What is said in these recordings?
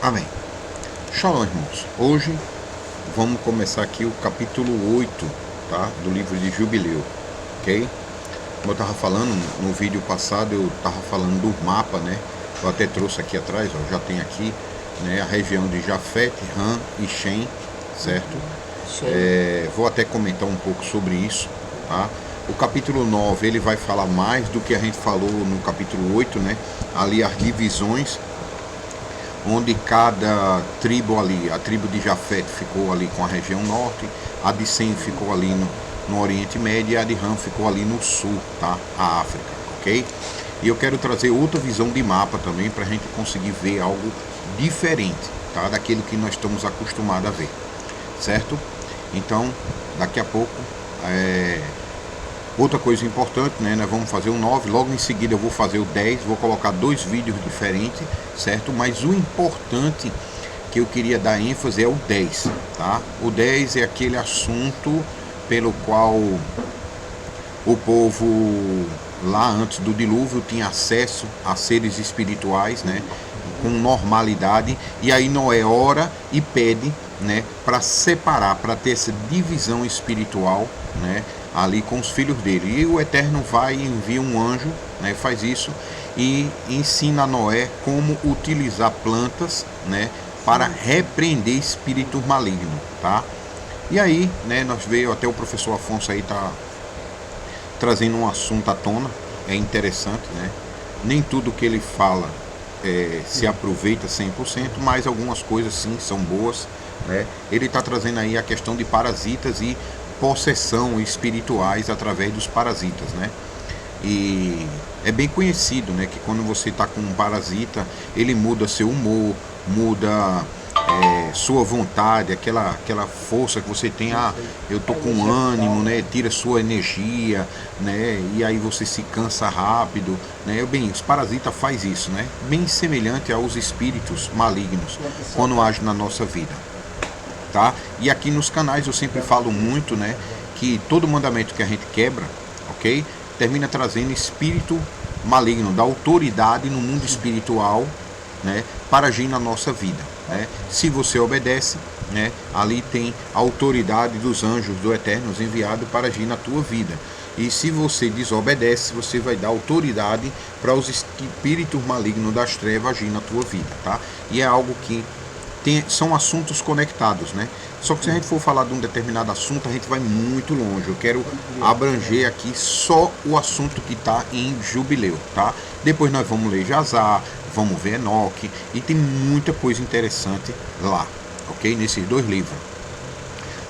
Amém. Shalom, irmãos. Hoje vamos começar aqui o capítulo 8, tá? Do livro de Jubileu, ok? Como eu estava falando no vídeo passado, eu estava falando do mapa, né? Eu até trouxe aqui atrás, ó, já tem aqui, né? A região de Jafet, Ham e Shem, certo? Vou até comentar um pouco sobre isso, tá? O capítulo 9 ele vai falar mais do que a gente falou no capítulo 8, né? Ali as divisões, onde cada tribo ali, a tribo de Jafet ficou ali com a região norte, a de Sem ficou ali no Oriente Médio e a de Ram ficou ali no sul, tá? A África, ok? E eu quero trazer outra visão de mapa também para a gente conseguir ver algo diferente, tá? Daquilo que nós estamos acostumados a ver, certo? Então, daqui a pouco, outra coisa importante, né? Nós vamos fazer o 9, logo em seguida eu vou fazer o 10, vou colocar dois vídeos diferentes, certo? Mas o importante que eu queria dar ênfase é o 10, tá? O 10 é aquele assunto pelo qual o povo lá antes do dilúvio tinha acesso a seres espirituais, né? Com normalidade, e aí Noé ora e pede, né, para separar, para ter essa divisão espiritual, né, ali com os filhos dele. E o Eterno vai e envia um anjo, né, faz isso e ensina a Noé como utilizar plantas, né, para repreender espíritos malignos, tá? E aí, né, nós veio até o professor Afonso aí tá trazendo um assunto à tona, é interessante, né? Nem tudo que ele fala se aproveita 100%, mas algumas coisas sim são boas, né? Ele está trazendo aí a questão de parasitas e possessão espirituais através dos parasitas, né? E é bem conhecido, né, que quando você está com um parasita, ele muda seu humor, muda sua vontade, aquela força que você tem, eu tô com ânimo, né, tira sua energia, né, e aí você se cansa rápido, né, bem, os parasitas faz isso, né, bem semelhante aos espíritos malignos quando agem na nossa vida, tá? E aqui nos canais eu sempre falo muito, né, que todo mandamento que a gente quebra, ok, termina trazendo espírito maligno, da autoridade no mundo espiritual, né, para agir na nossa vida, né? Se você obedece, né, ali tem a autoridade dos anjos do Eterno enviado para agir na tua vida. E se você desobedece, você vai dar autoridade para os espíritos malignos das trevas agir na tua vida, tá? E é algo que são assuntos conectados, né? Só que se a gente for falar de um determinado assunto, a gente vai muito longe. Eu quero abranger aqui só o assunto que está em Jubileu, tá? Depois nós vamos ler Jazar, vamos ver Enoque, e tem muita coisa interessante lá, ok? Nesses dois livros.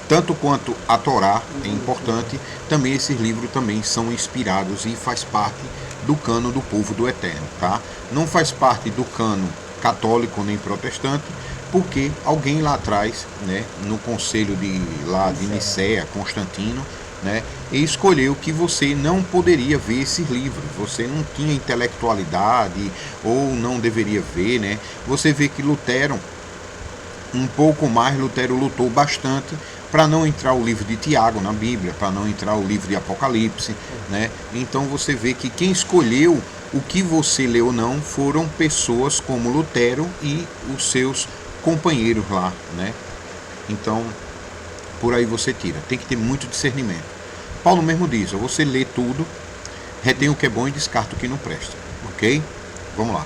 Tanto quanto a Torá é importante, também esses livros também são inspirados e faz parte do cano do povo do Eterno, tá? Não faz parte do cano católico nem protestante, porque alguém lá atrás, né, no conselho de Nicéia, Constantino, né, escolheu que você não poderia ver esses livros, você não tinha intelectualidade ou não deveria ver, né? Você vê que Lutero, um pouco mais, Lutero lutou bastante para não entrar o livro de Tiago na Bíblia, para não entrar o livro de Apocalipse, né? Então você vê que quem escolheu o que você leu ou não foram pessoas como Lutero e os seus companheiros lá, né? Então, por aí você tira. Tem que ter muito discernimento. Paulo mesmo diz, você lê tudo, retém o que é bom e descarta o que não presta, ok? Vamos lá.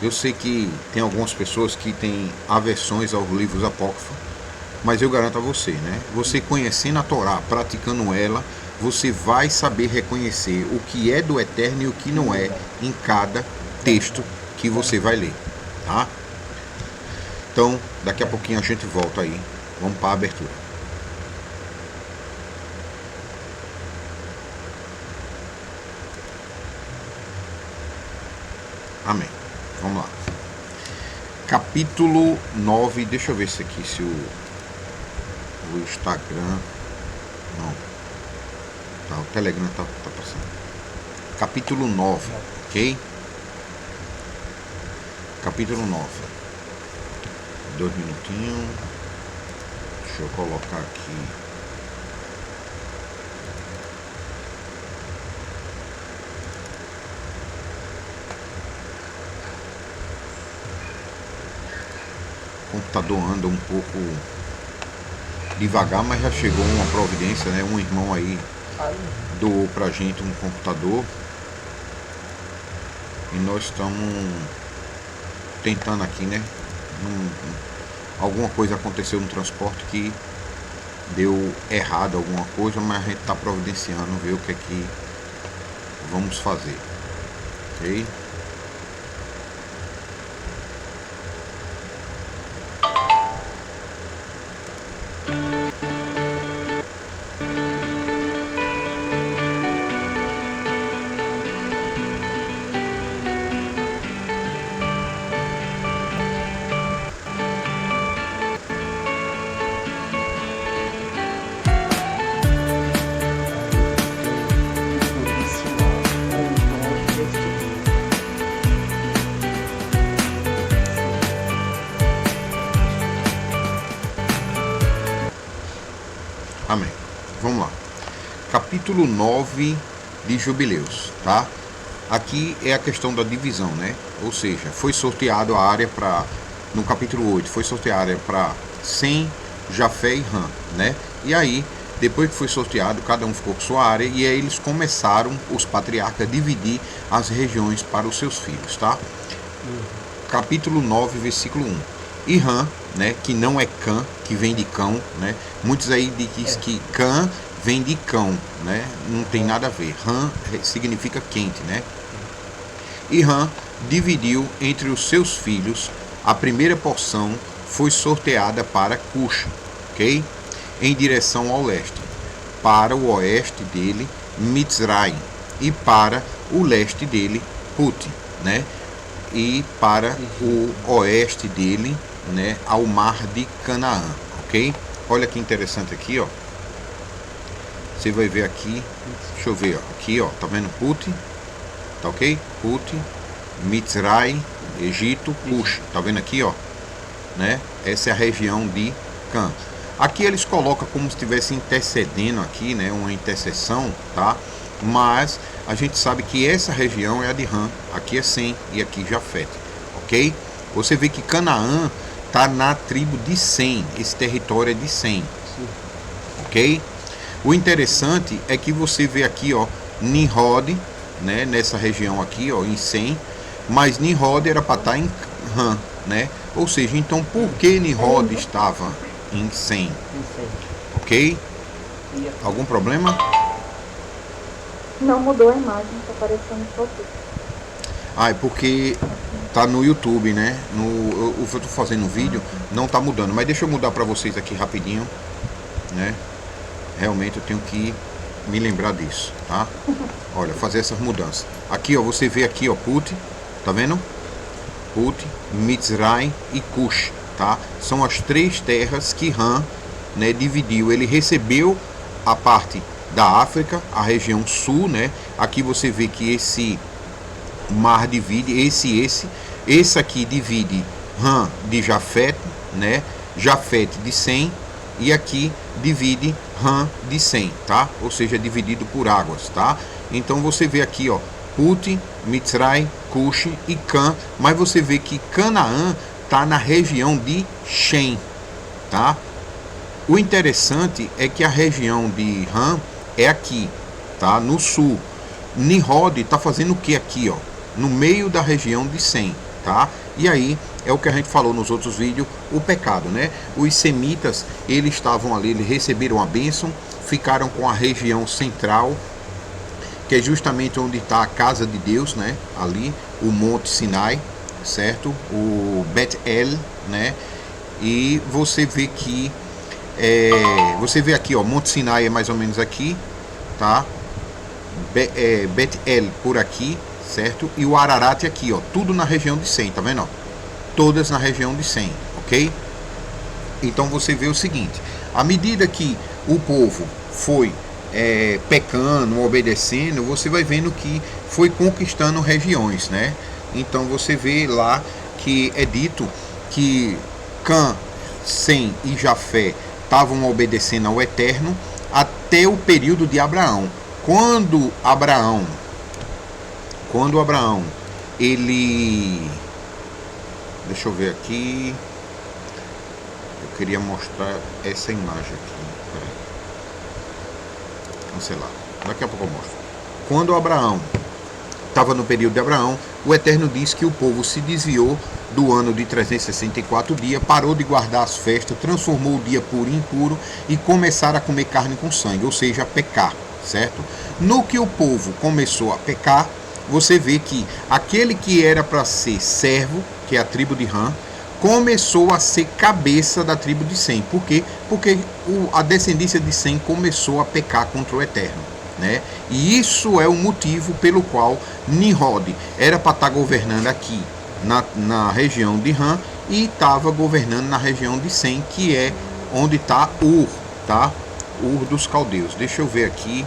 Eu sei que tem algumas pessoas que têm aversões aos livros apócrifos, mas eu garanto a você, né? Você conhecendo a Torá, praticando ela, você vai saber reconhecer o que é do Eterno e o que não é em cada texto que você vai ler, tá? Então, daqui a pouquinho a gente volta aí. Vamos para a abertura. Amém. Vamos lá. Capítulo 9. Deixa eu ver se aqui, se o Instagram... Não. Tá, o Telegram tá passando. Capítulo 9, ok? Capítulo 9. 2 minutinhos. Deixa eu colocar aqui. computador anda um pouco devagar, mas já chegou uma providência, né? Um irmão aí doou pra gente um computador e nós estamos tentando aqui, né? Alguma coisa aconteceu no transporte que deu errado alguma coisa, mas a gente está providenciando, ver o que é que vamos fazer, ok? Amém. Vamos lá. Capítulo 9 de Jubileus, tá? Aqui é a questão da divisão, né? Ou seja, foi sorteado a área para, no capítulo 8, foi sorteada a área para Sem, Jafé e Ram, né? E aí, depois que foi sorteado, cada um ficou com sua área e aí eles começaram, os patriarcas, a dividir as regiões para os seus filhos, tá? Capítulo 9, versículo 1. E Ram, né, que não é Cã, que vem de cão, né? Muitos aí dizem que Cã vem de cão, né? Não tem nada a ver. Ram significa quente, né? E Ram dividiu entre os seus filhos. A primeira porção foi sorteada para Cush, ok? Em direção ao leste. Para o oeste dele, Mitzraim. E para o leste dele, Put, né? E para o oeste dele, né, ao mar de Canaã, ok? Olha que interessante aqui, ó. Você vai ver aqui, deixa eu ver, ó, aqui, ó, tá vendo Put, tá ok? Put, Mitzraim, Egito, Cush, tá vendo aqui, ó, né? Essa é a região de Cã. Aqui eles colocam como se estivesse intercedendo aqui, né, uma intercessão, tá? Mas a gente sabe que essa região é a de Ram, aqui é Sem e aqui Jafé, ok? Você vê que Canaã está na tribo de Sem, esse território é de Sem, ok? O interessante é que você vê aqui, ó, Nimrod, né, nessa região aqui, ó, em Sem, mas Nimrod era para estar em Ram, né? Ou seja, então por que Nimrod estava em Sem? Ok? Algum problema? Não mudou a imagem, tá aparecendo só tudo. Ah, é porque tá no YouTube, né? Eu tô fazendo um vídeo, não tá mudando. Mas deixa eu mudar para vocês aqui rapidinho, né? Realmente eu tenho que me lembrar disso, tá? Olha, fazer essas mudanças. Aqui, ó, você vê aqui, ó, Put, tá vendo? Put, Mitzraim e Cush, tá? São as três terras que Ram, né, dividiu. Ele recebeu a parte da África, a região sul, né? Aqui você vê que esse mar divide, esse aqui divide Ram de Jafé, né? Jafé de Sem, e aqui divide Ram de Sem, tá? Ou seja, dividido por águas, tá? Então você vê aqui, ó, Put, Mitzraim, Cush e Cã, mas você vê que Canaã tá na região de Shem, tá? O interessante é que a região de Ram é aqui, tá? No sul. Nimrod tá fazendo o que aqui, ó? No meio da região de Sem, tá? E aí é o que a gente falou nos outros vídeos, o pecado, né? Os semitas, eles estavam ali, eles receberam a bênção, ficaram com a região central, que é justamente onde está a casa de Deus, né? Ali, o Monte Sinai, certo? O Bet-El, né? E você vê que você vê aqui, ó, Monte Sinai é mais ou menos aqui, tá? Bet-El por aqui, certo? E o Ararat aqui, ó, tudo na região de Sem, tá vendo? Ó? Todas na região de Sem, ok? Então você vê o seguinte, à medida que o povo foi pecando, obedecendo, você vai vendo que foi conquistando regiões, né? Então você vê lá que é dito que Cã, Sem e Jafé estavam obedecendo ao Eterno até o período de Abraão. Quando Abraão, ele, deixa eu ver aqui, Eu queria mostrar essa imagem aqui. Peraí. Cancelar. Daqui a pouco eu mostro. Quando Abraão estava no período de Abraão, o Eterno diz que o povo se desviou do ano de 364 dias, parou de guardar as festas, transformou o dia puro em impuro e começaram a comer carne com sangue, ou seja, a pecar, certo? No que o povo começou a pecar, você vê que aquele que era para ser servo, que é a tribo de Rã, começou a ser cabeça da tribo de Sem. Por quê? Porque a descendência de Sem começou a pecar contra o Eterno. Né? E isso é o motivo pelo qual Nimrod era para estar governando aqui na região de Rã e estava governando na região de Sem, que é onde está Ur, tá? Ur dos caldeus. Deixa eu ver aqui,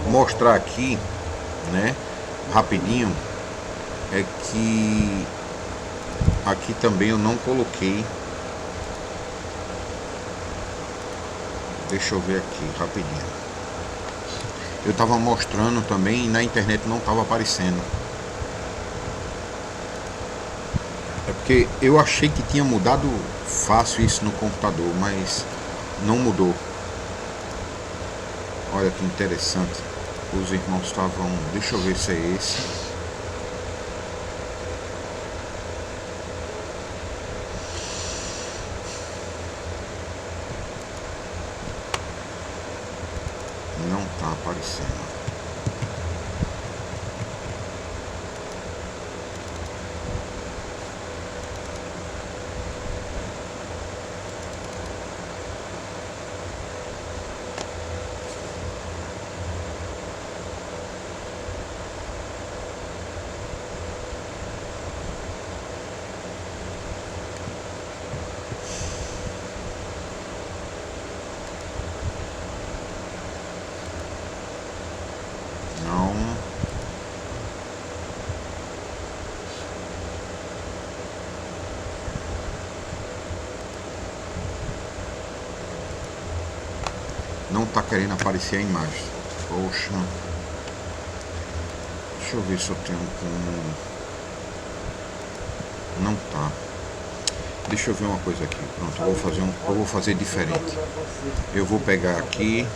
mostrar aqui, né? Rapidinho, é que aqui também eu não coloquei. Deixa eu ver aqui rapidinho. Eu estava mostrando também e na internet não estava aparecendo. É porque eu achei que tinha mudado fácil isso no computador, mas não mudou. Olha que interessante. Os irmãos estavam... Deixa eu ver se é esse. Não está aparecendo. Não tá querendo aparecer a imagem. Poxa. Deixa eu ver se eu tenho como. Não tá. Deixa eu ver uma coisa aqui. Pronto, eu vou fazer diferente. Eu vou pegar aqui.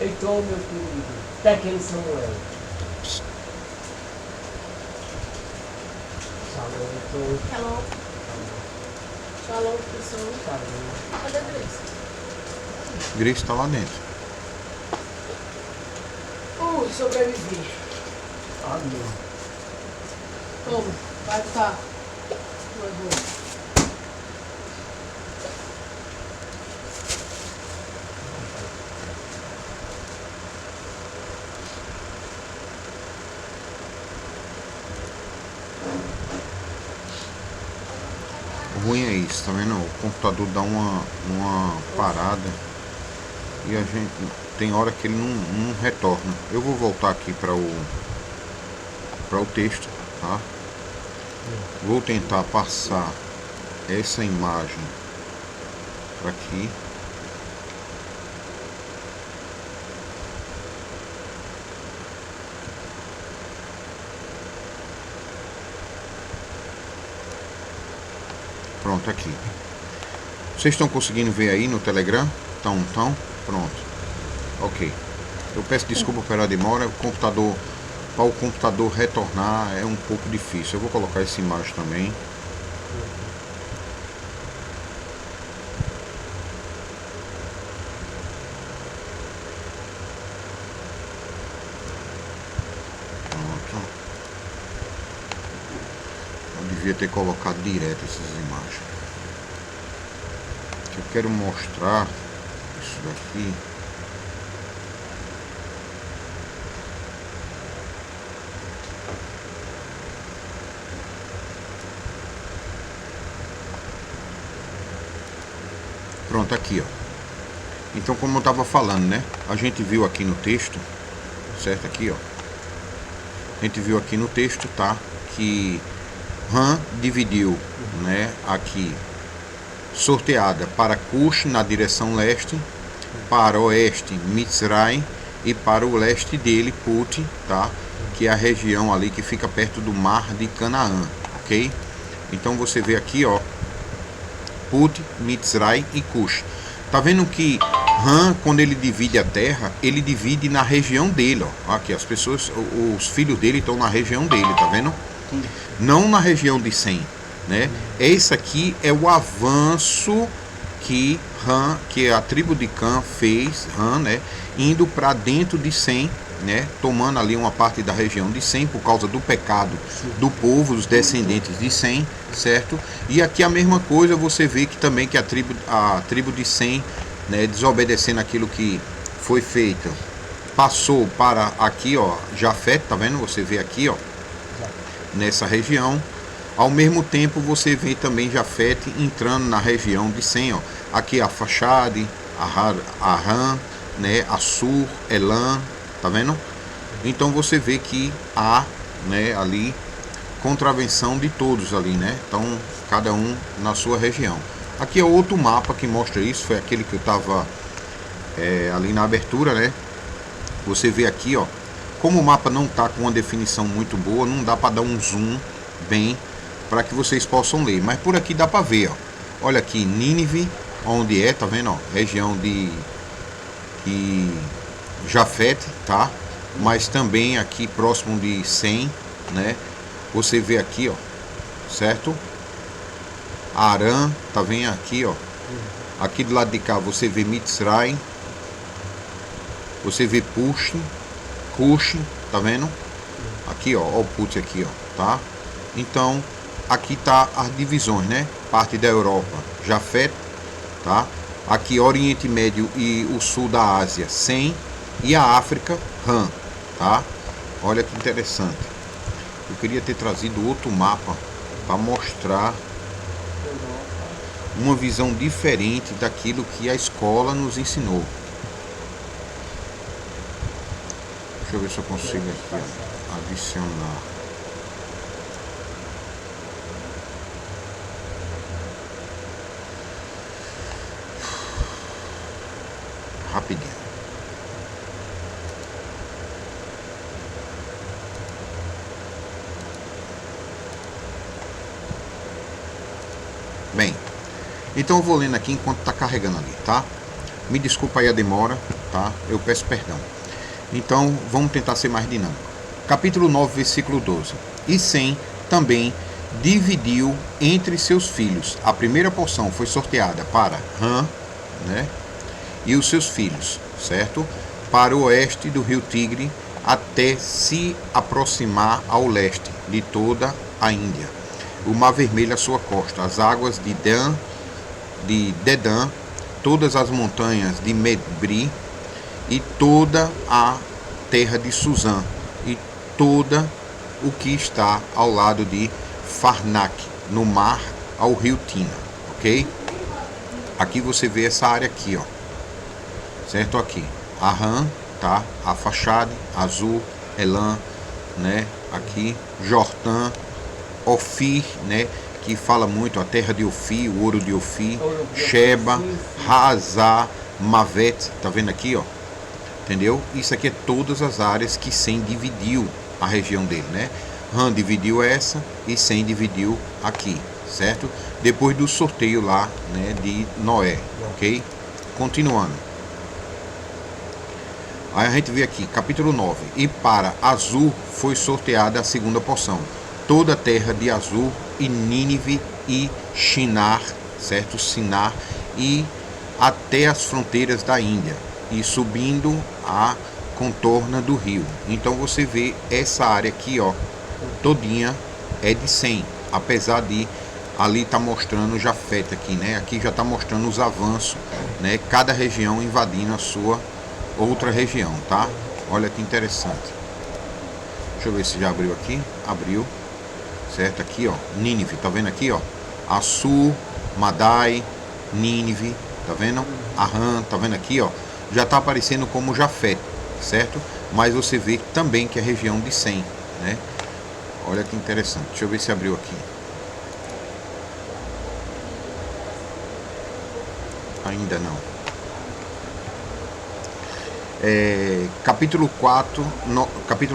Heitor, meu querido, pequeno Samuel. Shalom, Heitor. Shalom. Shalom, pessoal. Shalom. Cadê a Grace? Grace está lá dentro. Sobrevivi. Amém. Toma, vai ficar. Uma boa. O ruim é isso, tá vendo? O computador dá uma parada e a gente tem hora que ele não retorna. Eu vou voltar aqui para o texto, tá? Vou tentar passar essa imagem para aqui. Pronto, aqui. Vocês estão conseguindo ver aí no Telegram? Então, pronto. Ok. Eu peço desculpa pela demora. Para o computador retornar é um pouco difícil. Eu vou colocar essa imagem também. Pronto. Eu devia ter colocado direto essas imagens. Eu quero mostrar isso daqui. Pronto, aqui, ó. Então, como eu estava falando, né? A gente viu aqui no texto, certo? Aqui, ó. A gente viu aqui no texto, tá? Que Rã dividiu, né? Aqui sorteada para Cush na direção leste, para oeste Mitzrayim e para o leste dele Put, tá? Que é a região ali que fica perto do mar de Canaã, ok? Então você vê aqui, ó, Put, Mitzrayim e Cush. Tá vendo que Ram, quando ele divide a terra, ele divide na região dele, ó. Aqui, as pessoas, os filhos dele estão na região dele, tá vendo? Não na região de Sem, né? Esse aqui é o avanço que Ram, que a tribo de Cã fez, Ram, né? Indo para dentro de Sem, né? Tomando ali uma parte da região de Sem por causa do pecado do povo, dos descendentes de Sem, certo? E aqui a mesma coisa, você vê que também que a tribo de Sem, né, desobedecendo aquilo que foi feito, passou para aqui, ó, Jafé, tá vendo? Você vê aqui, ó, nessa região. Ao mesmo tempo você vê também Jafete entrando na região de Sem, ó. Aqui a Fachade, Aram, né, Assur, Elam, tá vendo? Então você vê que há, né, ali contravenção de todos ali, né? Então cada um na sua região. Aqui é outro mapa que mostra isso, foi aquele que eu estava ali na abertura, né? Você vê aqui, ó, como o mapa não está com uma definição muito boa, não dá para dar um zoom bem para que vocês possam ler, mas por aqui dá para ver, ó. Olha aqui, Nínive, onde é, tá vendo, ó, região de Jafete, tá? Mas também aqui próximo de Sem, né? Você vê aqui, ó, certo? Aram, tá vendo aqui, ó. Aqui do lado de cá você vê Mitzrayim, você vê Cush, tá vendo? Aqui, ó, o Put aqui, ó, tá? Então, aqui tá as divisões, né? Parte da Europa, Jafé, tá? Aqui Oriente Médio e o sul da Ásia, Sem, e a África, Ram, tá? Olha que interessante. Eu queria ter trazido outro mapa para mostrar uma visão diferente daquilo que a escola nos ensinou. Deixa eu ver se eu consigo aqui, ó, adicionar. Rapidinho. Bem, então eu vou lendo aqui enquanto está carregando ali, tá? Me desculpa aí a demora, tá? Eu peço perdão. Então, vamos tentar ser mais dinâmico. Capítulo 9, versículo 12. E Sem também dividiu entre seus filhos. A primeira porção foi sorteada para Ram, né? E os seus filhos, certo? Para o oeste do rio Tigre, até se aproximar ao leste de toda a Índia. O Mar Vermelho à sua costa, as águas de Dedã, todas as montanhas de Medbri e toda a terra de Suzã e toda o que está ao lado de Farnak, no mar ao rio Tina, ok? Aqui você vê essa área aqui, ó, certo? Aqui, Aram, tá? A Fachade, Azul, Elam, né? Aqui, Jordã, Ofir, né? Que fala muito a terra de Ofir, o ouro de Ofir, Sheba, Hazar, Mavet, tá vendo aqui, ó? Entendeu? Isso aqui é todas as áreas que Sem dividiu a região dele, né? Ram dividiu essa e Sem dividiu aqui, certo? Depois do sorteio lá, né, de Noé, ok? Continuando. Aí a gente vê aqui, capítulo 9. E para Azur foi sorteada a segunda porção. Toda a terra de Azur e Nínive e Shinar, certo? Sinar e até as fronteiras da Índia e subindo a contorna do rio. Então você vê essa área aqui, ó, todinha é de Sem, apesar de ali tá mostrando Jafete aqui, né? Aqui já tá mostrando os avanços, né? Cada região invadindo a sua outra região, tá? Olha que interessante. Deixa eu ver se já abriu aqui. Abriu. Certo? Aqui, ó, Nínive, tá vendo aqui, ó? Assur, Madai, Nínive, tá vendo? Aram, tá vendo aqui, ó? Já tá aparecendo como Jafete, certo? Mas você vê também que é a região de Sem, né? Olha que interessante. Deixa eu ver se abriu aqui. Ainda não. Capítulo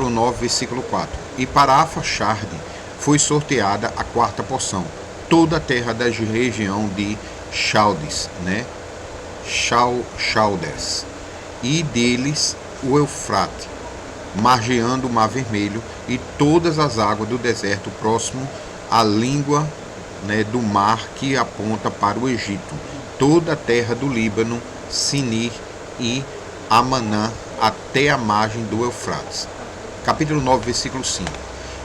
9, versículo 4. E para Arfaxade foi sorteada a quarta porção, toda a terra da região de Chaldes, né? Chaldes, e deles o Eufrate, margeando o Mar Vermelho, e todas as águas do deserto próximo à língua, né, do mar que aponta para o Egito, toda a terra do Líbano, Sinir e Amanã, até a margem do Eufrates. Capítulo 9, versículo 5.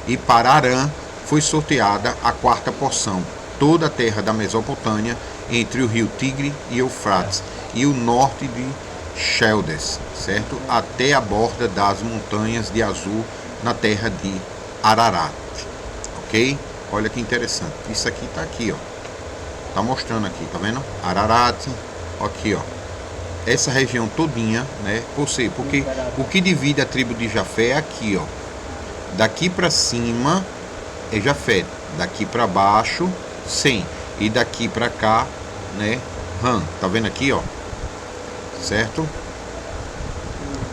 E para Arã foi sorteada a quarta porção, toda a terra da Mesopotâmia, entre o rio Tigre e Eufrates, e o norte de Chaldes, certo? Até a borda das montanhas de Azul, na terra de Ararat. Ok? Olha que interessante. Isso aqui está aqui, ó. Tá mostrando aqui, tá vendo? Ararat, aqui, ó. Essa região todinha, né? Porque o que divide a tribo de Jafé é aqui, ó. Daqui para cima é Jafé, daqui para baixo, Sem, e daqui para cá, né? Ram. Tá vendo aqui, ó? Certo?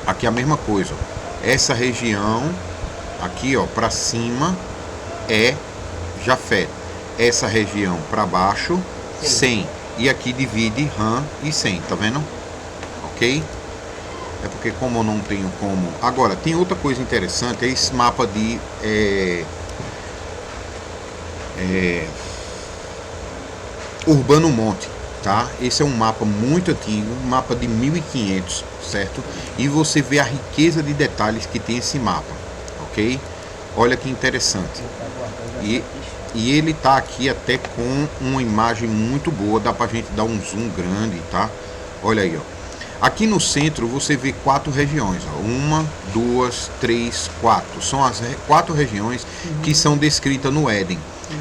Aqui é a mesma coisa, ó. Essa região aqui, ó, para cima é Jafé. Essa região para baixo, Sem. E aqui divide Ram e Sem, tá vendo? Ok? É porque como eu não tenho como... Agora, tem outra coisa interessante, é esse mapa de... Urbano Monte, tá? Esse é um mapa muito antigo, um mapa de 1500, certo? E você vê a riqueza de detalhes que tem esse mapa, ok? Olha que interessante. E ele tá aqui até com uma imagem muito boa, dá pra gente dar um zoom grande, tá? Olha aí, ó. Aqui no centro você vê 4 regiões, ó. 1, 2, 3, 4. São as 4 regiões que são descritas no Éden.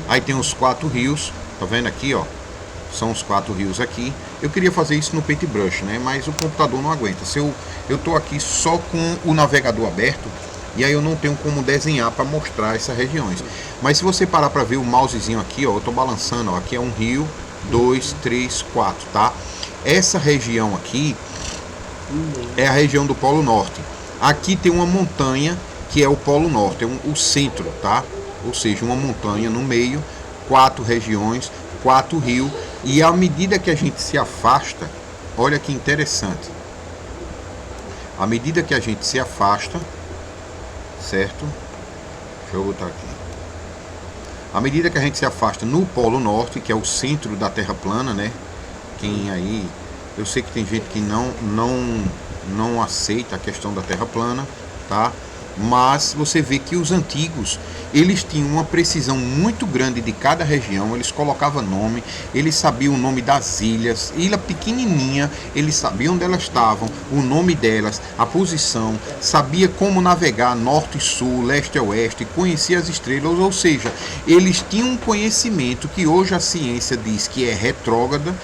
Aí tem os 4 rios, tá vendo aqui, ó? São os 4 rios aqui. Eu queria fazer isso no Paintbrush, né? Mas o computador não aguenta. Se eu tô aqui só com o navegador aberto, e aí eu não tenho como desenhar para mostrar essas regiões. Mas se você parar para ver o mousezinho aqui, ó, eu tô balançando, ó, aqui é um rio, 2, 3, 4, tá? Essa região aqui é a região do Polo Norte. Aqui tem uma montanha que é o Polo Norte, é o centro, tá? Ou seja, uma montanha no meio, 4 regiões, 4 rios, e à medida que a gente se afasta, olha que interessante. À medida que a gente se afasta, certo? Deixa eu botar aqui. À medida que a gente se afasta no Polo Norte, que é o centro da Terra plana, né? Quem aí... Eu sei que tem gente que não aceita a questão da Terra plana, tá? Mas você vê que os antigos, eles tinham uma precisão muito grande de cada região, eles colocavam nome, eles sabiam o nome das ilhas, ilha pequenininha, eles sabiam onde elas estavam, o nome delas, a posição, sabia como navegar norte e sul, leste a oeste, conhecia as estrelas, ou seja, eles tinham um conhecimento que hoje a ciência diz que é retrógrada,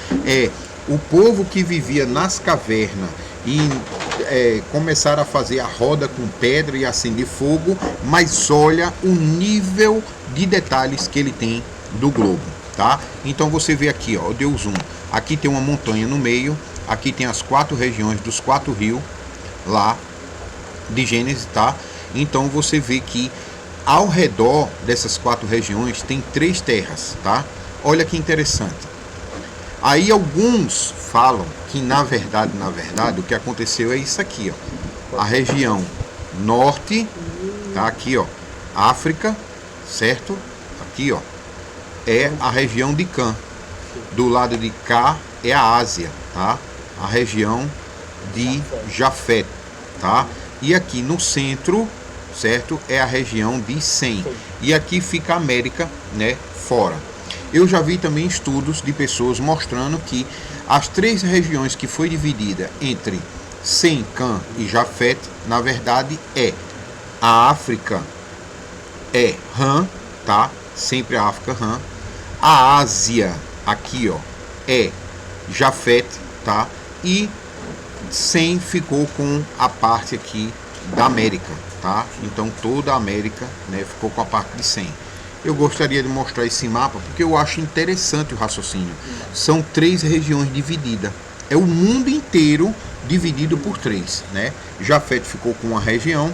o povo que vivia nas cavernas e começaram a fazer a roda com pedra e acender fogo, mas olha o nível de detalhes que ele tem do globo, tá? Então você vê aqui, ó, eu dei o zoom, aqui tem uma montanha no meio, aqui tem as 4 regiões dos 4 rios lá de Gênesis, tá? Então você vê que ao redor dessas 4 regiões tem 3 terras, tá? Olha que interessante. Aí alguns falam que na verdade o que aconteceu é isso aqui, ó. A região norte, tá aqui, ó, África, certo? Aqui, ó, é a região de Cã. Do lado de cá é a Ásia, tá? A região de Jafé, tá? E aqui no centro, certo? É a região de Sem. E aqui fica a América, né, fora. Eu já vi também estudos de pessoas mostrando que as 3 regiões que foi dividida entre Sem, Cã e Jafé, na verdade a África é Ram, tá? Sempre a África Ram. A Ásia, aqui, ó, é Jafé, tá? E Sem ficou com a parte aqui da América, tá? Então toda a América, né, ficou com a parte de Sem. Eu gostaria de mostrar esse mapa porque eu acho interessante o raciocínio. São 3 regiões divididas, é o mundo inteiro dividido por 3, né? Jafet ficou com uma região,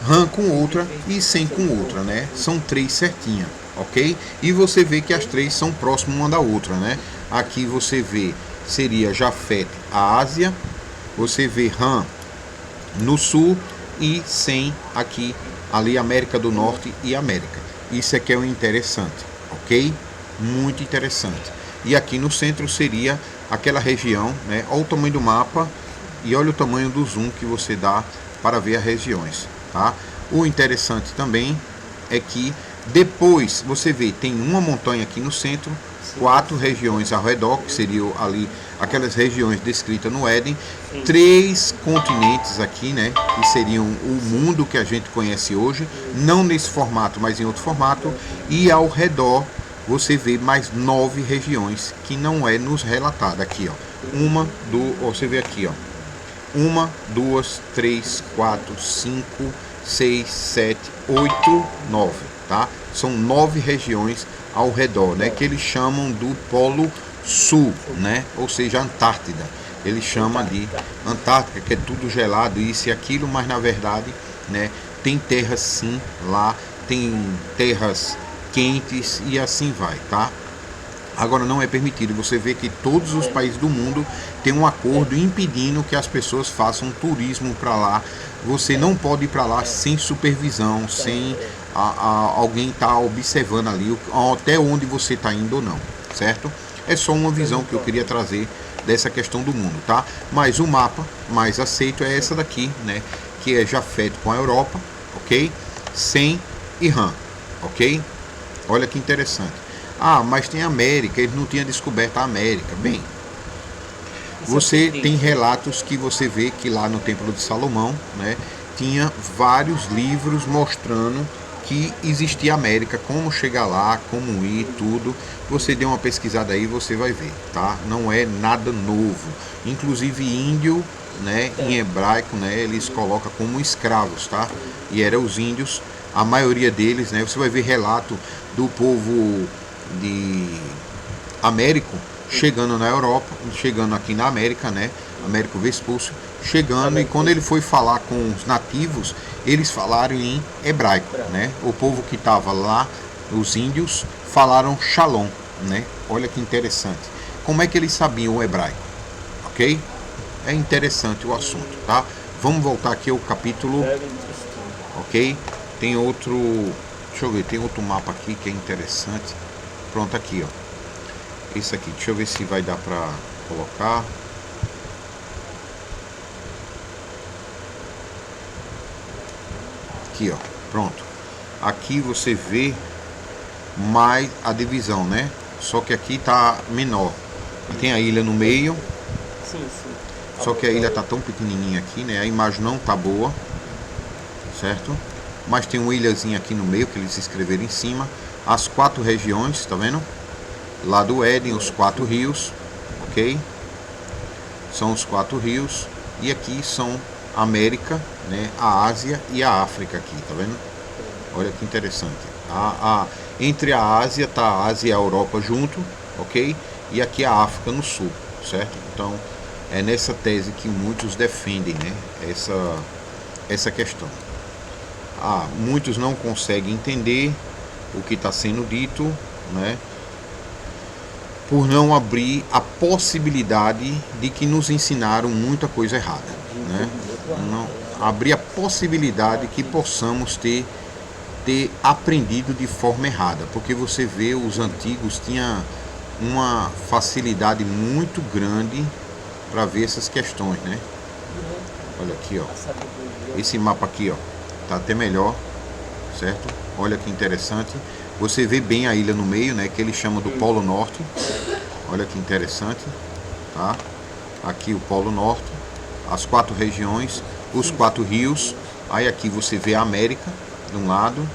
Ham com outra e Sem com outra, né? São 3 certinha, ok? E você vê que as 3 são próximas uma da outra, né? Aqui você vê, seria Jafet a Ásia, você vê Ham no sul e Sem aqui, ali América do Norte e América. Isso aqui é o interessante, ok? Muito interessante. E aqui no centro seria aquela região, né? Olha o tamanho do mapa e olha o tamanho do zoom que você dá para ver as regiões, tá? O interessante também é que depois você vê, tem uma montanha aqui no centro, 4 regiões ao redor, que seriam ali aquelas regiões descritas no Éden, 3 continentes aqui, né, que seriam o mundo que a gente conhece hoje, não nesse formato, mas em outro formato, e ao redor você vê mais 9 regiões que não é nos relatada aqui, ó. Você vê aqui, ó. 1, 2, 3, 4, 5, 6, 7, 8, 9, tá? São 9 regiões ao redor, né? Que eles chamam do Polo Sul, né? Ou seja, Antártida. Eles chamam ali Antártica, que é tudo gelado, isso e aquilo, mas na verdade, né? Tem terras sim lá, tem terras quentes e assim vai, tá? Agora não é permitido. Você vê que todos os países do mundo têm um acordo impedindo que as pessoas façam turismo para lá. Você não pode ir para lá sem supervisão, sem alguém estar observando ali até onde você está indo ou não, certo? É só uma visão que eu queria trazer dessa questão do mundo, tá? Mas o mapa mais aceito é essa daqui, né? Que é Jafet com a Europa, ok? Sem e Ham, ok? Olha que interessante. Ah, mas tem a América, ele não tinha descoberto a América. Bem, você tem relatos que você vê que lá no Templo de Salomão, né, tinha vários livros mostrando que existia a América, como chegar lá, como ir, tudo. Você dê uma pesquisada aí, você vai ver, tá? Não é nada novo. Inclusive índio, né, em hebraico, né, eles colocam como escravos, tá? E eram os índios, a maioria deles, né? Você vai ver relato do povo de Américo chegando na Europa, chegando aqui na América, né? Américo Vespúcio, chegando, e quando ele foi falar com os nativos, eles falaram em hebraico, né? O povo que estava lá, os índios, falaram Shalom, né? Olha que interessante. Como é que eles sabiam o hebraico? Ok? É interessante o assunto, tá? Vamos voltar aqui ao capítulo, ok? Tem outro, deixa eu ver, tem outro mapa aqui que é interessante. Pronto, aqui, ó. Esse aqui, deixa eu ver se vai dar pra colocar. Aqui, ó. Pronto. Aqui você vê mais a divisão, né? Só que aqui tá menor. Tem a ilha no meio. Sim. Só que a ilha tá tão pequenininha aqui, né? A imagem não tá boa, certo? Mas tem uma ilhazinha aqui no meio que eles escreveram em cima. As 4 regiões, tá vendo? Lá do Éden, os 4 rios, ok? São os 4 rios. E aqui são a América, né? A Ásia e a África aqui, tá vendo? Olha que interessante. Entre a Ásia tá a Ásia e a Europa junto, ok? E aqui a África no sul, certo? Então é nessa tese que muitos defendem, né? Essa questão. Muitos não conseguem entender o que está sendo dito, né? Por não abrir a possibilidade de que nos ensinaram muita coisa errada, né? Não abrir a possibilidade que possamos ter aprendido de forma errada, porque você vê os antigos tinham uma facilidade muito grande para ver essas questões, né? Olha aqui, ó. Esse mapa aqui, ó, tá até melhor, certo? Olha que interessante. Você vê bem a ilha no meio, né? Que ele chama do Polo Norte. Olha que interessante, tá? Aqui o Polo Norte, as 4 regiões, os 4 rios. Aí aqui você vê a América de um lado,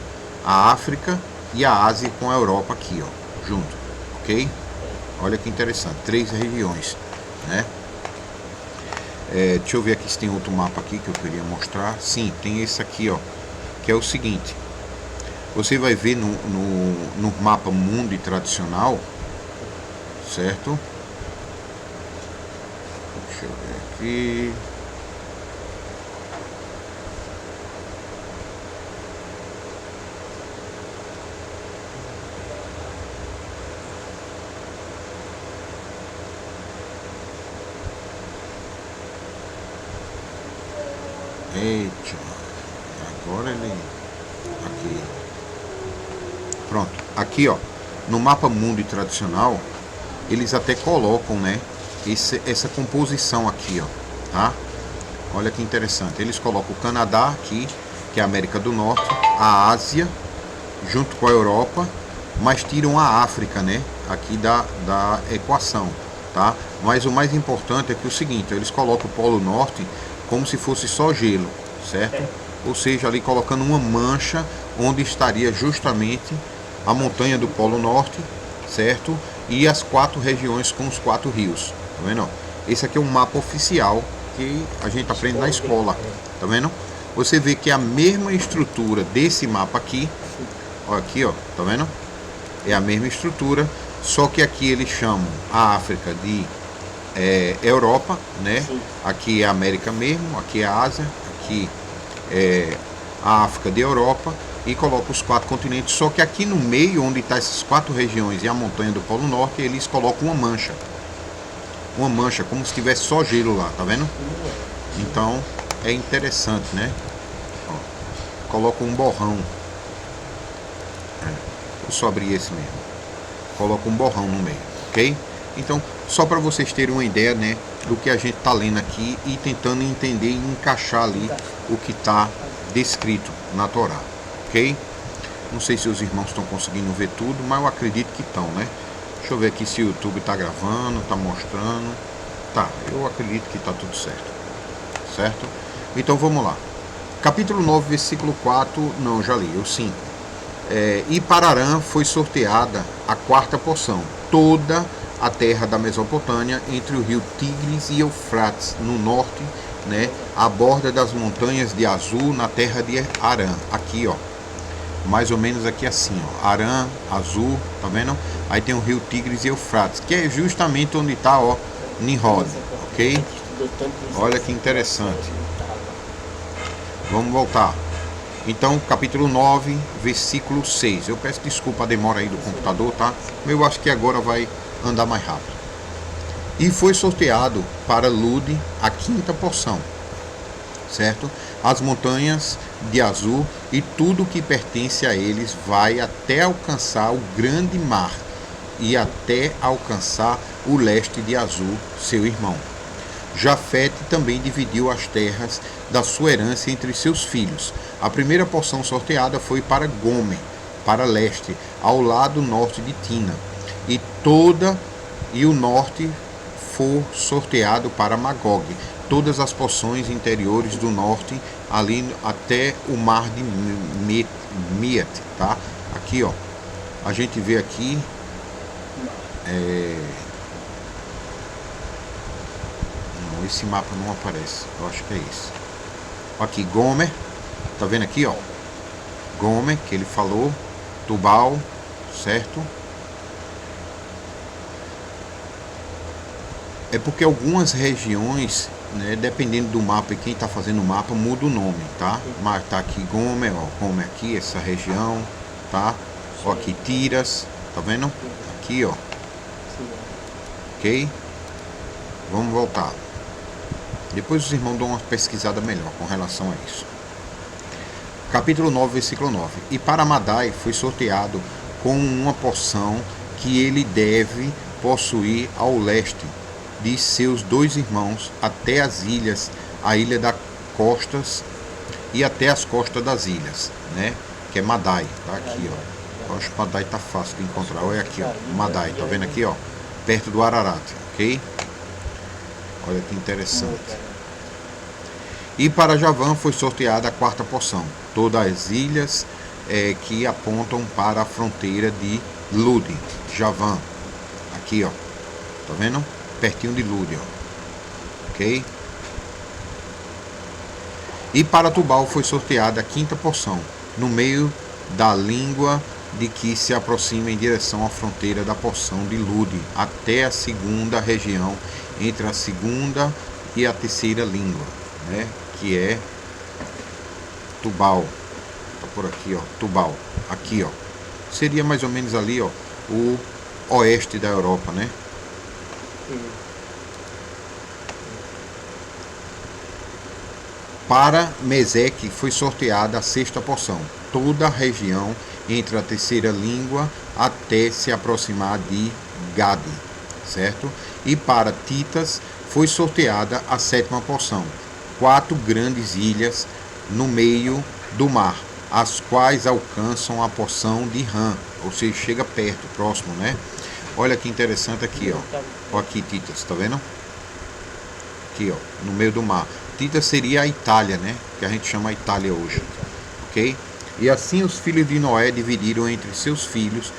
a África e a Ásia com a Europa aqui, ó, junto, ok? Olha que interessante, 3 regiões, né? Deixa eu ver aqui se tem outro mapa aqui que eu queria mostrar. Sim, tem esse aqui, ó, que é o seguinte. Você vai ver no mapa mundi tradicional, certo? Deixa eu ver aqui. Eita, agora ele... Aqui. Pronto. Aqui, ó. No mapa mundi tradicional, eles até colocam, né? Essa composição aqui, ó. Tá? Olha que interessante. Eles colocam o Canadá aqui, que é a América do Norte, a Ásia, junto com a Europa, mas tiram a África, né? Aqui da equação, tá? Mas o mais importante é que o seguinte, eles colocam o Polo Norte como se fosse só gelo, certo? Ou seja, ali colocando uma mancha onde estaria justamente a montanha do Polo Norte, certo? E as 4 regiões com os 4 rios, tá vendo? Esse aqui é um mapa oficial que a gente aprende na escola, tá vendo? Você vê que é a mesma estrutura desse mapa aqui, ó, aqui, ó, tá vendo? É a mesma estrutura, só que aqui eles chamam a África de Europa, né? Aqui é a América mesmo, aqui é a Ásia, aqui é a África de Europa, e coloca os 4 continentes, só que aqui no meio, onde está essas 4 regiões e a montanha do Polo Norte, eles colocam uma mancha, como se tivesse só gelo lá, tá vendo? Então é interessante, né? Ó, coloca um borrão, vou só abrir esse mesmo, coloca um borrão no meio, ok? Então, só para vocês terem uma ideia, né, do que a gente está lendo aqui e tentando entender e encaixar ali o que está descrito na Torá, ok? Não sei se os irmãos estão conseguindo ver tudo, mas eu acredito que estão, né? Deixa eu ver aqui se o YouTube está gravando, está mostrando. Tá, eu acredito que está tudo certo, certo? Então vamos lá. Capítulo 9, versículo 4, não, já li, o 5. E para Arã foi sorteada a 4ª porção, toda a terra da Mesopotâmia, entre o rio Tigres e Eufrates, no norte, né, à borda das montanhas de Azul, na terra de Arã. Aqui, ó, mais ou menos aqui assim, ó, Arã, Azul, tá vendo? Aí tem o rio Tigres e Eufrates, que é justamente onde está, ó, Nimrod, ok? Olha que interessante. Vamos voltar. Então, capítulo 9, versículo 6. Eu peço desculpa a demora aí do computador, tá? Eu acho que agora vai andar mais rápido. E foi sorteado para Lude a 5ª porção, certo? As montanhas de Azul e tudo que pertence a eles vai até alcançar o grande mar e até alcançar o leste de Azul, seu irmão. Jafete também dividiu as terras da sua herança entre seus filhos. A primeira porção sorteada foi para Gomer, para leste, ao lado norte de Tina, e o norte for sorteado para Magog. Todas as porções interiores do norte, ali até o mar de Miet, tá? Aqui, ó, a gente vê aqui não, esse mapa não aparece, eu acho que é esse. Aqui, Gomer, tá vendo aqui, ó, Gomer, que ele falou, Tubal, certo? É porque algumas regiões, né, dependendo do mapa e quem está fazendo o mapa, muda o nome, tá? Mas tá aqui Gomer, ó, Gomer aqui, essa região, tá? Ó, aqui Tiras, tá vendo? Aqui, ó. Ok? Vamos voltar. Depois os irmãos dão uma pesquisada melhor com relação a isso. Capítulo 9, versículo 9. E para Madai foi sorteado com uma porção que ele deve possuir ao leste de seus 2 irmãos, até as ilhas, a ilha das costas e até as costas das ilhas, né? Que é Madai, tá aqui, ó. Eu acho que Madai tá fácil de encontrar. Olha aqui, ó, Madai, tá vendo aqui, ó, perto do Ararat, ok? Olha que interessante. E para Javã foi sorteada a 4ª porção, todas as ilhas que apontam para a fronteira de Lude, Javã, aqui, ó, tá vendo? Pertinho de Lude, ó. Ok? E para Tubal foi sorteada a 5ª porção, no meio da língua de que se aproxima em direção à fronteira da porção de Lud, até a segunda região, entre a segunda e a terceira língua, né, que é Tubal. Tá por aqui, ó, Tubal. Aqui, ó. Seria mais ou menos ali, ó, o oeste da Europa, né? Para Meseque foi sorteada a sexta porção, toda a região entre a terceira língua até se aproximar de Gade, certo? E para Titas foi sorteada a sétima porção, 4 grandes ilhas no meio do mar, as quais alcançam a porção de Ram, ou seja, chega perto, próximo, né? Olha que interessante aqui, ó. Ó aqui Titas, tá vendo? Aqui, ó, no meio do mar. Titas seria a Itália, né? Que a gente chama a Itália hoje, ok? E assim os filhos de Noé dividiram entre seus filhos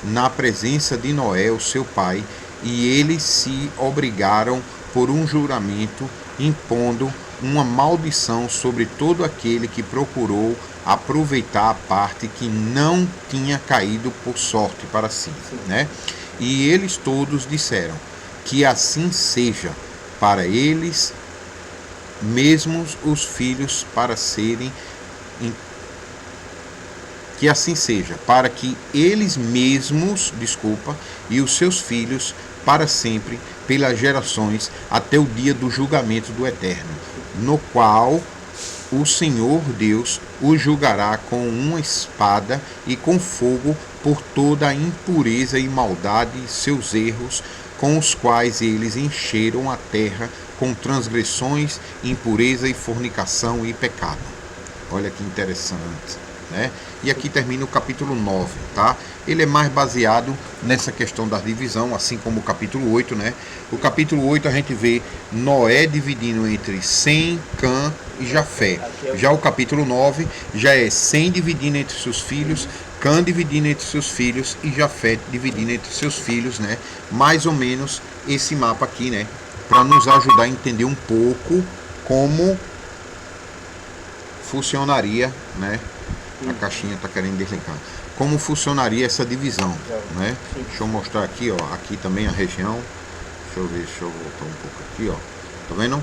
na presença de Noé, o seu pai, e eles se obrigaram por um juramento, impondo uma maldição sobre todo aquele que procurou aproveitar a parte que não tinha caído por sorte para si, né? E eles todos disseram que assim seja para eles mesmos os filhos para serem que assim seja, para que eles mesmos, e os seus filhos para sempre, pelas gerações, até o dia do julgamento do Eterno, no qual o Senhor Deus os julgará com uma espada e com fogo por toda a impureza e maldade e seus erros, com os quais eles encheram a terra com transgressões, impureza e fornicação e pecado. Olha que interessante, né? E aqui termina o capítulo 9, tá? Ele é mais baseado nessa questão da divisão, assim como o capítulo 8, né? O capítulo 8 a gente vê Noé dividindo entre Sem, Cã e Jafé. Já o capítulo 9 já é Sem dividindo entre seus filhos, Cã dividindo entre seus filhos e Jafé dividindo entre seus filhos, né? Mais ou menos esse mapa aqui, né? Para nos ajudar a entender um pouco como funcionaria, né? A caixinha está querendo desligar. Como funcionaria essa divisão, né? Deixa eu mostrar aqui, ó. Aqui também a região. Deixa eu voltar um pouco aqui, ó. Tá vendo?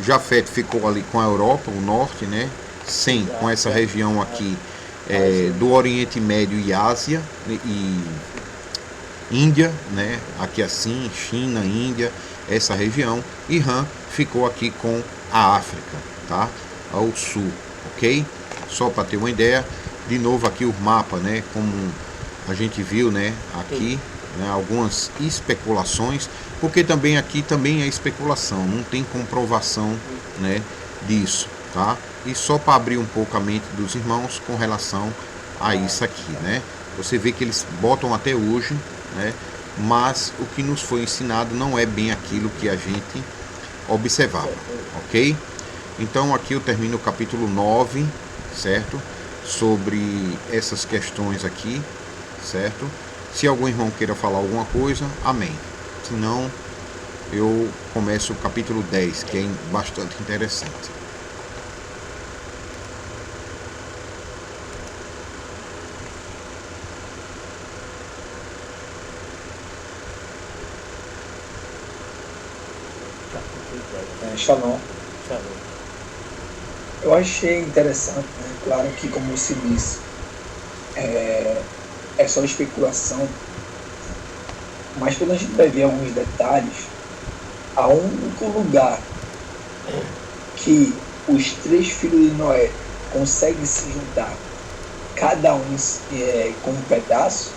Jafé ficou ali com a Europa, o norte, né? Sem com essa região aqui do Oriente Médio e Ásia e Índia, né? Aqui assim, China, Índia, essa região. E Ram ficou aqui com a África, tá? Ao sul, ok? Só para ter uma ideia, de novo aqui o mapa, né? Como a gente viu, né? Aqui, né? Algumas especulações, porque também aqui também é especulação, não tem comprovação, né? Disso, tá? E só para abrir um pouco a mente dos irmãos com relação a isso aqui, né? Você vê que eles botam até hoje, né? Mas o que nos foi ensinado não é bem aquilo que a gente observava, ok? Então aqui eu termino o capítulo 9, certo? Sobre essas questões aqui, certo? Se algum irmão queira falar alguma coisa, amém. Se não, eu começo o capítulo 10, que é bastante interessante. Shalom. Eu achei interessante, né? Claro que, como você disse, é só especulação, mas quando a gente vai ver alguns detalhes, há um único lugar que os 3 filhos de Noé conseguem se juntar, cada um com um pedaço,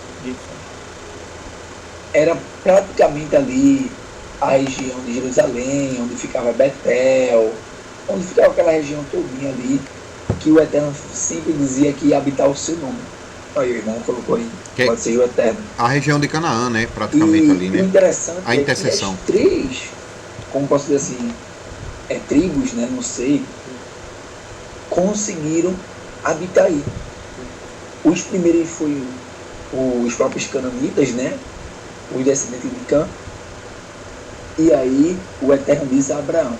era praticamente ali a região de Jerusalém, onde ficava Betel, onde ficava aquela região todinha ali, que o Eterno sempre dizia que ia habitar o seu nome. Aí o irmão colocou aí, pode ser o Eterno. A região de Canaã, né? Praticamente ali, né? O interessante a interseção. É que as 3, como posso dizer assim, tribos, né? Não sei, conseguiram habitar aí. Os primeiros foram os próprios cananitas, né? Os descendentes de Cã. E aí o Eterno diz a Abraão: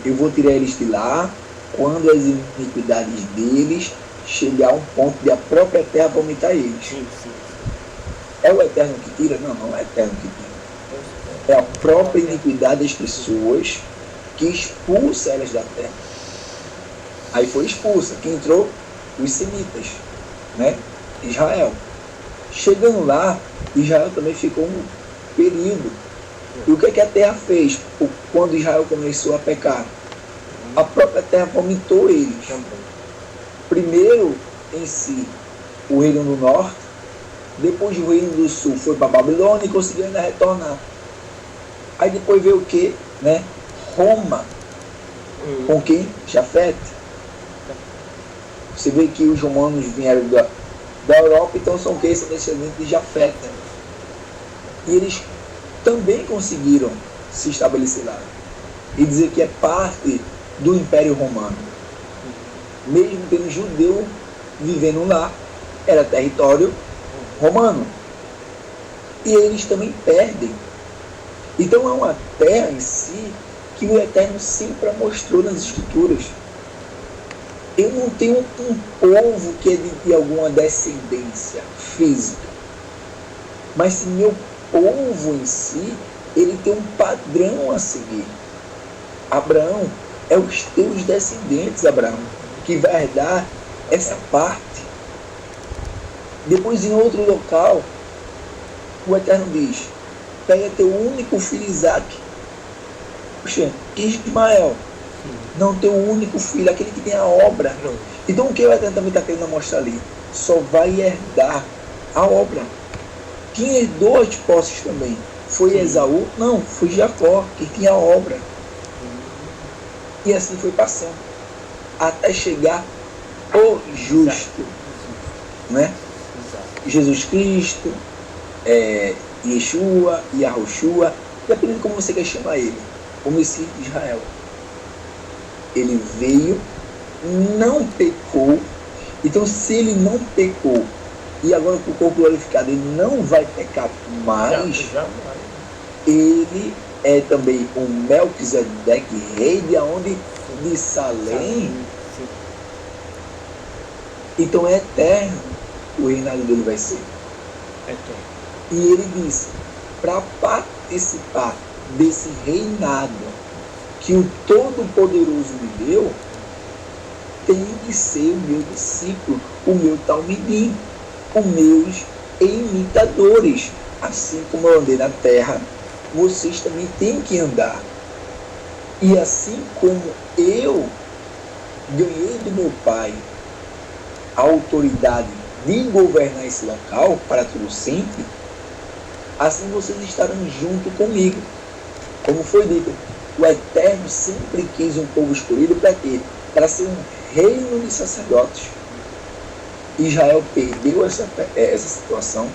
eu vou tirar eles de lá quando as iniquidades deles chegar a um ponto de a própria terra vomitar eles. Sim. É o Eterno que tira? Não, não é o Eterno que tira. É a própria iniquidade das pessoas que expulsa elas da terra. Aí foi expulsa. Quem entrou? Os semitas, né? Israel. Chegando lá, Israel também ficou um período. E o que, que a terra fez quando Israel começou a pecar? A própria terra vomitou eles. Primeiro, em si, o reino do norte, depois o reino do sul foi para Babilônia e conseguiu ainda retornar. Aí depois veio o que? Né? Roma. Com quem? Jafete. Você vê que os romanos vieram da Europa, então são o que? São descendentes de Jafete. E eles também conseguiram se estabelecer lá. E dizer que é parte do Império Romano. Mesmo tendo judeu vivendo lá, era território romano. E eles também perdem. Então é uma terra em si que o Eterno sempre mostrou nas Escrituras. Eu não tenho um povo que é de alguma descendência física. Mas se meu povo em si, ele tem um padrão a seguir. Abraão é os teus descendentes, Abraão, que vai herdar essa parte. Depois, em outro local, o Eterno diz: pega teu único filho Isaac. Puxa, Ismael, não teu único filho, aquele que tem a obra. Então o que o Eterno também está querendo mostrar ali? Só vai herdar a obra. Quem herdou as posses também? Foi Esaú? Não, foi Jacó, que tinha a obra. E assim foi passando, até chegar o justo, né? Jesus Cristo, Yeshua, Yahushua, dependendo como você quer chamar ele, o Messias de Israel. Ele veio, não pecou. Então, se ele não pecou e agora com o corpo glorificado ele não vai pecar mais, ele é também o Melquisedeque, rei de onde? De Salém. Então é eterno o reinado dele vai ser. E ele disse, para participar desse reinado que o Todo-Poderoso me deu, tem que ser o meu discípulo, o meu talmidim, os meus imitadores. Assim como eu andei na terra, vocês também têm que andar. E assim como eu ganhei do meu pai a autoridade de governar esse local para todo sempre, assim vocês estarão junto comigo. Como foi dito, o Eterno sempre quis um povo escolhido para quê? Para ser um reino de sacerdotes. Israel perdeu essa situação.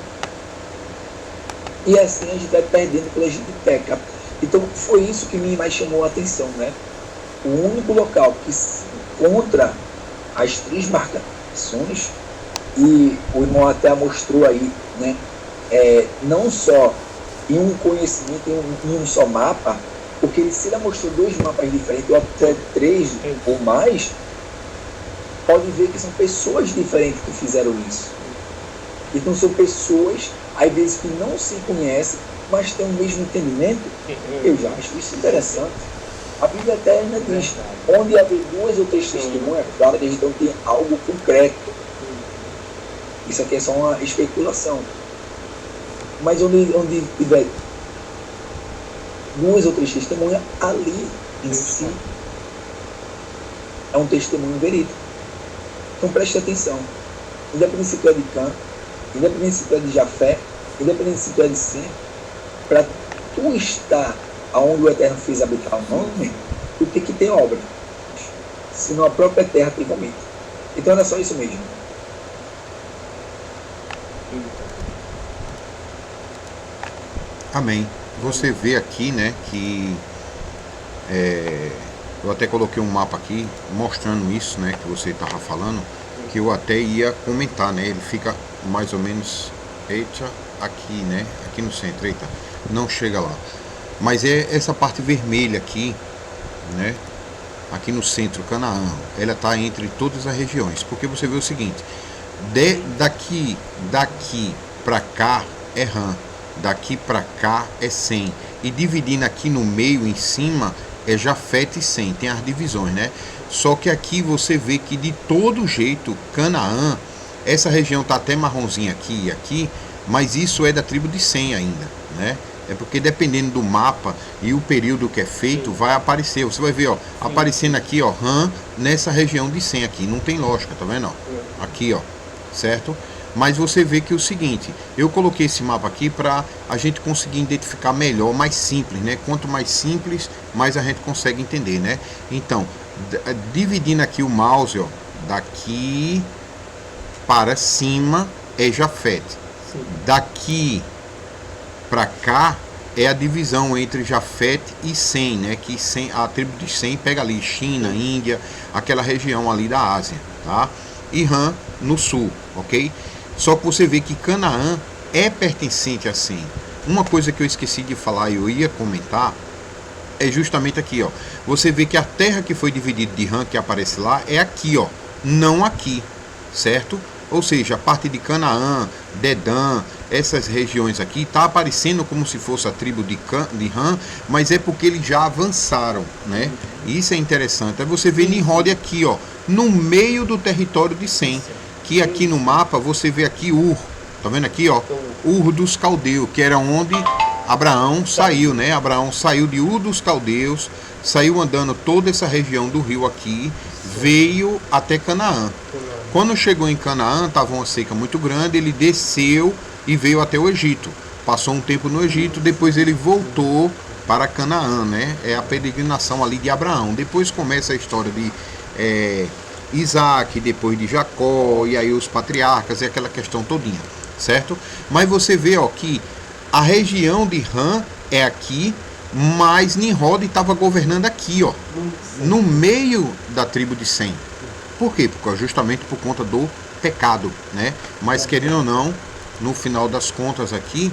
E assim a gente vai perdendo quando a gente peca. Então foi isso que me mais chamou a atenção, né? O único local que se encontra as três marcações, e o irmão até mostrou aí, né? Não só em um conhecimento, em um só mapa, porque se ele mostrou dois mapas diferentes, ou até três ou mais, pode ver que são pessoas diferentes que fizeram isso. Então são pessoas, às vezes, que não se conhecem, mas têm o mesmo entendimento. Eu já acho isso interessante. A Bíblia até ainda diz, onde haver duas ou três testemunhas, claro que a gente não tem algo concreto. Isso aqui é só uma especulação. Mas onde tiver duas ou três testemunhas, ali em si é um testemunho verídico. Então preste atenção. Independente se tu é de Cã, independente se tu é de Jafé, independente se tu é de Sem, para tu estar aonde o Eterno fez habitar o nome, tu tem que ter obra. Senão a própria terra te vomita. Então era só isso mesmo. Amém. Você vê aqui, né, que eu até coloquei um mapa aqui mostrando isso, né, que você estava falando, que eu até ia comentar, né, ele fica mais ou menos, aqui, né, aqui no centro, não chega lá, mas é essa parte vermelha aqui, né, aqui no centro, Canaã, ela está entre todas as regiões, porque você vê o seguinte, daqui para cá é Ram, daqui para cá é Sem, e dividindo aqui no meio, em cima, é Jafete e Sem, tem as divisões, né? Só que aqui você vê que de todo jeito, Canaã, essa região está até marronzinha aqui e aqui, mas isso é da tribo de Sem ainda, né? É porque dependendo do mapa e o período que é feito, vai aparecer. Você vai ver, ó, aparecendo aqui, ó, Ram, nessa região de Sem aqui. Não tem lógica, tá vendo? Ó? Aqui, ó, certo? Mas você vê que é o seguinte, eu coloquei esse mapa aqui para a gente conseguir identificar melhor, mais simples, né? Quanto mais simples, mais a gente consegue entender, né? Então, dividindo aqui o mouse, ó, daqui para cima é Jafete. Daqui para cá é a divisão entre Jafete e Sem, né? Que Sem, a tribo de Sem pega ali China, Índia, aquela região ali da Ásia, tá? E Ram no sul, ok? Só que você vê que Canaã é pertencente a Sem. Uma coisa que eu esqueci de falar e eu ia comentar é justamente aqui, ó. Você vê que a terra que foi dividida de Ram, que aparece lá, é aqui, ó, não aqui, certo? Ou seja, a parte de Canaã, Dedã, essas regiões aqui, está aparecendo como se fosse a tribo de Ram, mas é porque eles já avançaram, né? Isso é interessante. Aí você vê Nimrod aqui, ó, no meio do território de Sem, que aqui no mapa você vê aqui Ur, tá vendo aqui, ó, Ur dos Caldeus, que era onde Abraão saiu, né? Abraão saiu de Ur dos Caldeus, saiu andando toda essa região do rio aqui, veio até Canaã. Quando chegou em Canaã, estava uma seca muito grande, ele desceu e veio até o Egito. Passou um tempo no Egito, depois ele voltou para Canaã, né? É a peregrinação ali de Abraão. Depois começa a história de Isaac, depois de Jacó, e aí os patriarcas, e aquela questão todinha, certo? Mas você vê, ó, que a região de Ram é aqui, mas Nimrod estava governando aqui, ó, no meio da tribo de Sem. Por quê? Porque justamente por conta do pecado, né? Mas querendo ou não, no final das contas aqui,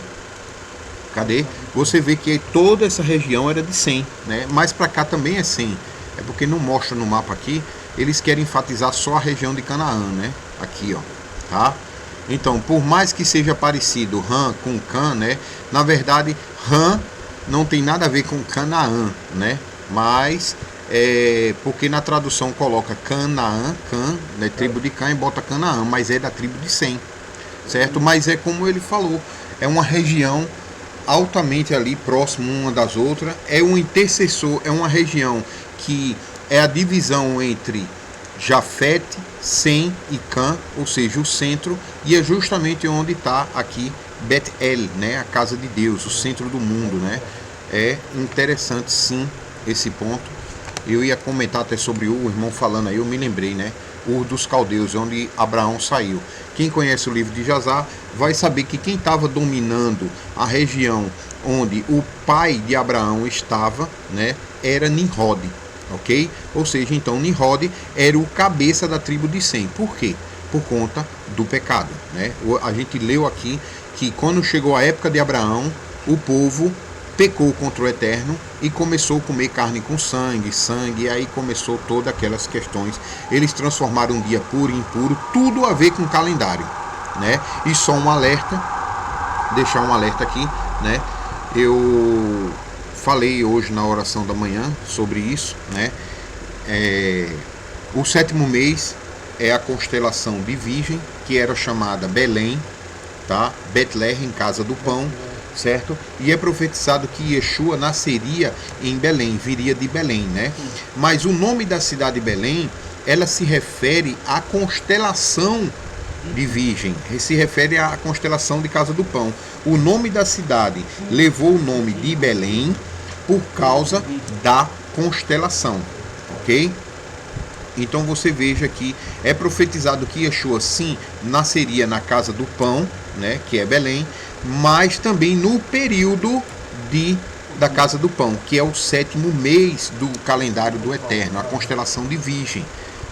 cadê? Você vê que toda essa região era de Sem, né? Mas para cá também é Sem. É porque não mostra no mapa aqui, eles querem enfatizar só a região de Canaã, né? Aqui, ó, tá? Então, por mais que seja parecido Ram com Cã, né? Na verdade, Ram não tem nada a ver com Canaã, né? Mas porque na tradução coloca Canaã, Cã, né, tribo de Cã, e bota Canaã, mas é da tribo de Sem, certo? Mas é como ele falou, é uma região altamente ali próximo uma das outras, é um intercessor, é uma região que é a divisão entre Jafete, Sem e Cã, ou seja, o centro, e é justamente onde está aqui Bet-El, né, a casa de Deus, o centro do mundo, né? É interessante sim esse ponto. Eu ia comentar até sobre o irmão falando aí, eu me lembrei, né? Ur dos Caldeus, onde Abraão saiu. Quem conhece o livro de Jazar vai saber que quem estava dominando a região onde o pai de Abraão estava, né, era Nimrod, ok? Ou seja, então Nimrod era o cabeça da tribo de Sem. Por quê? Por conta do pecado, né? A gente leu aqui que quando chegou a época de Abraão, o povo pecou contra o Eterno e começou a comer carne com sangue, e aí começou todas aquelas questões. Eles transformaram um dia puro e impuro, tudo a ver com calendário, né? E só um alerta, deixar um alerta aqui, né? Eu falei hoje na oração da manhã sobre isso, né? O 7º mês é a constelação de Virgem, que era chamada Belém, tá? Betlehem, casa do pão, certo? E é profetizado que Yeshua nasceria em Belém, viria de Belém, né? Mas o nome da cidade de Belém, ela se refere à constelação de Virgem, se refere à constelação de Casa do Pão. O nome da cidade levou o nome de Belém por causa da constelação, ok? Então você veja que é profetizado que Yeshua sim nasceria na Casa do Pão, né, que é Belém, mas também no período da Casa do Pão, que é o 7º mês do calendário do Eterno, a constelação de Virgem,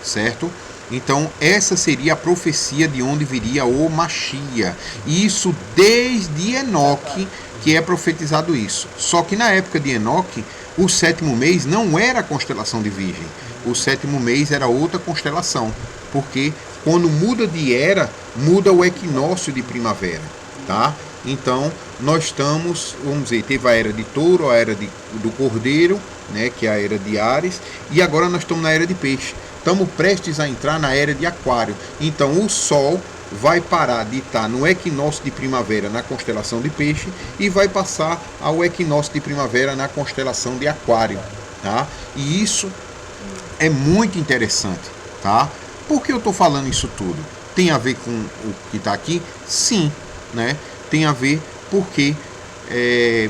certo? Então essa seria a profecia de onde viria o Mashiach. E isso desde Enoque que é profetizado isso. Só que na época de Enoque, o 7º mês não era a constelação de Virgem. O 7º mês era outra constelação. Porque quando muda de era, muda o equinócio de primavera. Tá? Então nós estamos, vamos dizer, teve a era de Touro, a era do Cordeiro, né, que é a era de Áries, e agora nós estamos na era de Peixe. Estamos prestes a entrar na era de Aquário. Então o Sol vai parar de estar no equinócio de primavera na constelação de Peixe e vai passar ao equinócio de primavera na constelação de Aquário, tá? E isso é muito interessante, tá? Por que eu estou falando isso tudo? Tem a ver com o que está aqui? Sim, né? Tem a ver porque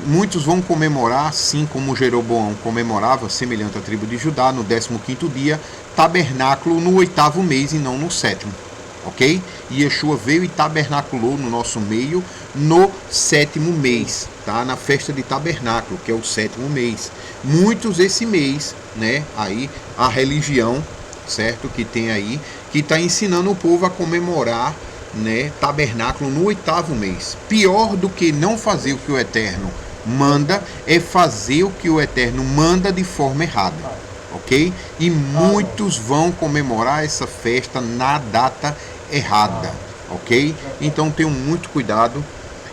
muitos vão comemorar, assim como Jeroboão comemorava, semelhante à tribo de Judá, no 15º dia, tabernáculo no 8º mês e não no 7º. Ok? E Yeshua veio e tabernaculou no nosso meio no 7º mês, tá? Na festa de tabernáculo, que é o 7º mês. Muitos esse mês, né? Aí a religião, certo? Que tem aí, que está ensinando o povo a comemorar, né? Tabernáculo no 8º mês. Pior do que não fazer o que o Eterno manda é fazer o que o Eterno manda de forma errada. Ok? E muitos vão comemorar essa festa na data errada, ok? Então tenham muito cuidado,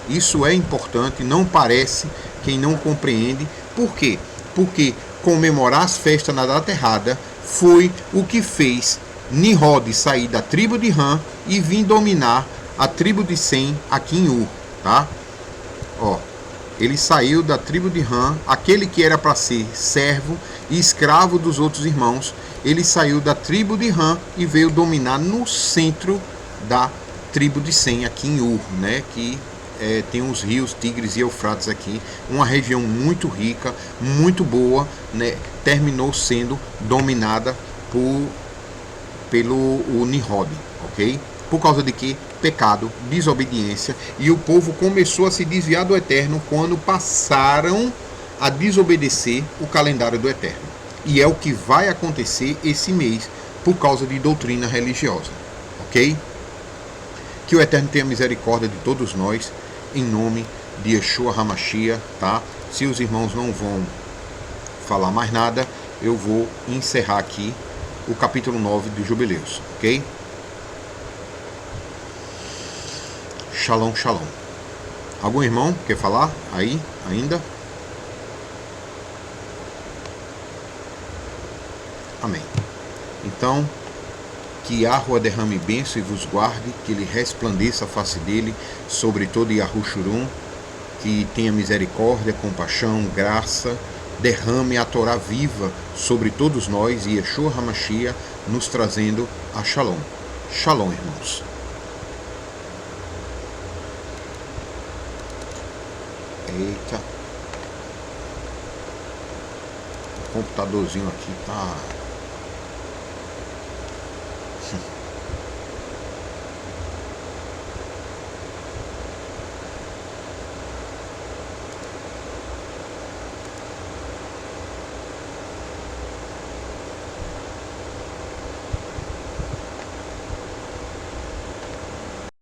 isso é importante, não parece quem não compreende. Por quê? Porque comemorar as festas na data errada foi o que fez Nimrod sair da tribo de Ram e vir dominar a tribo de Sem aqui em Ur, tá? Ó, ele saiu da tribo de Ram, aquele que era para ser servo e escravo dos outros irmãos, ele saiu da tribo de Ram e veio dominar no centro da tribo de Sem, aqui em Ur, né? Que tem os rios Tigres e Eufrates aqui, uma região muito rica, muito boa, né? Terminou sendo dominada pelo Nimrod, ok? Por causa de que? Pecado, desobediência, e o povo começou a se desviar do Eterno quando passaram a desobedecer o calendário do Eterno. E é o que vai acontecer esse mês por causa de doutrina religiosa, ok? Que o Eterno tenha misericórdia de todos nós, em nome de Yeshua HaMashiach, tá? Se os irmãos não vão falar mais nada, eu vou encerrar aqui o capítulo 9 de Jubileus, ok? Shalom, shalom. Algum irmão quer falar aí ainda? Amém. Então, que Yahua derrame bênção e vos guarde, que ele resplandeça a face dele sobre todo Yahushurum, que tenha misericórdia, compaixão, graça, derrame a Torá viva sobre todos nós e Yeshua HaMashiach nos trazendo a Shalom. Shalom, irmãos. Eita. O computadorzinho aqui tá...